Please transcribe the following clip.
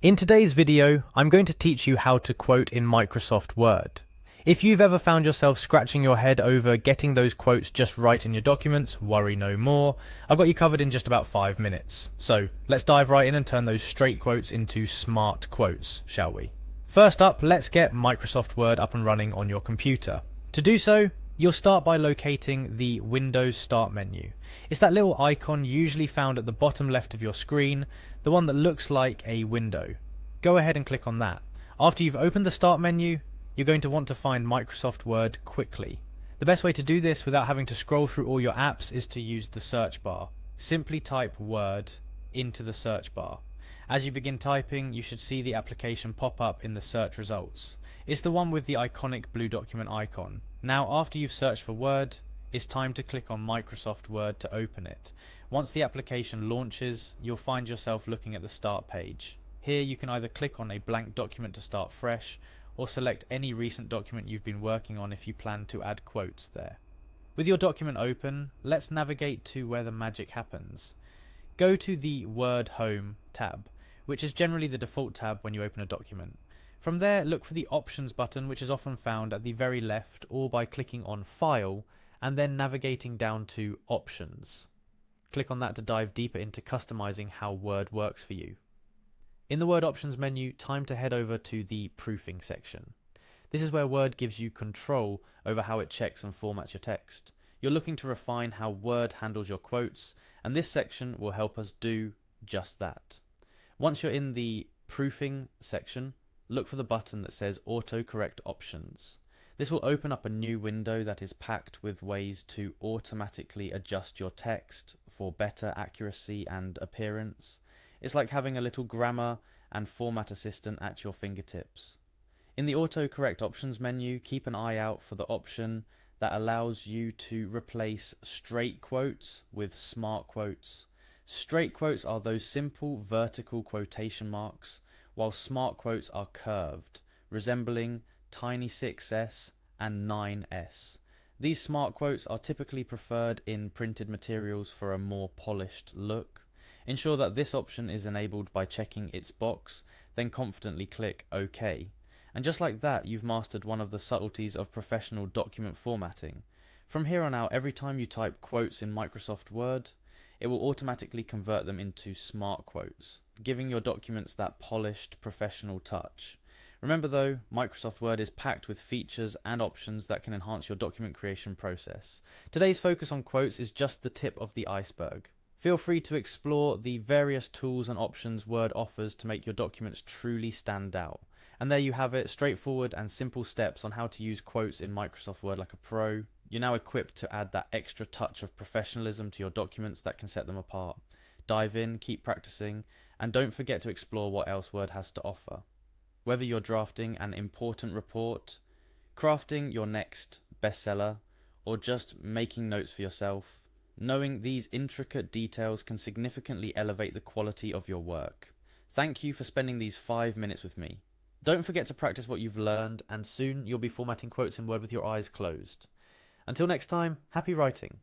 In today's video, I'm going to teach you how to quote in Microsoft Word. If you've ever found yourself scratching your head over getting those quotes just right in your documents, worry no more. I've got you covered in just about 5 minutes. So let's dive right in and turn those straight quotes into smart quotes, shall we? First up, let's get Microsoft Word up and running on your computer. To do so, you'll start by locating the Windows Start menu. It's that little icon usually found at the bottom left of your screen, the one that looks like a window. Go ahead and click on that. After you've opened the Start menu, you're going to want to find Microsoft Word quickly. The best way to do this without having to scroll through all your apps is to use the search bar. Simply type Word into the search bar. As you begin typing, you should see the application pop up in the search results. It's the one with the iconic blue document icon. Now, after you've searched for Word, it's time to click on Microsoft Word to open it. Once the application launches, you'll find yourself looking at the Start page. Here you can either click on a blank document to start fresh, or select any recent document you've been working on if you plan to add quotes there. With your document open, let's navigate to where the magic happens. Go to the Word Home tab, which is generally the default tab when you open a document. From there, look for the Options button, which is often found at the very left, or by clicking on File and then navigating down to Options. Click on that to dive deeper into customizing how Word works for you. In the Word Options menu, time to head over to the Proofing section. This is where Word gives you control over how it checks and formats your text. You're looking to refine how Word handles your quotes, and this section will help us do just that. Once you're in the Proofing section, look for the button that says Autocorrect Options. This will open up a new window that is packed with ways to automatically adjust your text for better accuracy and appearance. It's like having a little grammar and format assistant at your fingertips. In the Autocorrect Options menu, keep an eye out for the option that allows you to replace straight quotes with smart quotes. Straight quotes are those simple vertical quotation marks, while smart quotes are curved, resembling tiny 6s and 9s. These smart quotes are typically preferred in printed materials for a more polished look. Ensure that this option is enabled by checking its box, then confidently click OK. And just like that, you've mastered one of the subtleties of professional document formatting. From here on out, every time you type quotes in Microsoft Word, it will automatically convert them into smart quotes, giving your documents that polished, professional touch. Remember though, Microsoft Word is packed with features and options that can enhance your document creation process. Today's focus on quotes is just the tip of the iceberg. Feel free to explore the various tools and options Word offers to make your documents truly stand out. And there you have it, straightforward and simple steps on how to use quotes in Microsoft Word like a pro. You're now equipped to add that extra touch of professionalism to your documents that can set them apart. Dive in, keep practicing, and don't forget to explore what else Word has to offer. Whether you're drafting an important report, crafting your next bestseller, or just making notes for yourself, knowing these intricate details can significantly elevate the quality of your work. Thank you for spending these 5 minutes with me. Don't forget to practice what you've learned, and soon you'll be formatting quotes in Word with your eyes closed. Until next time, happy writing.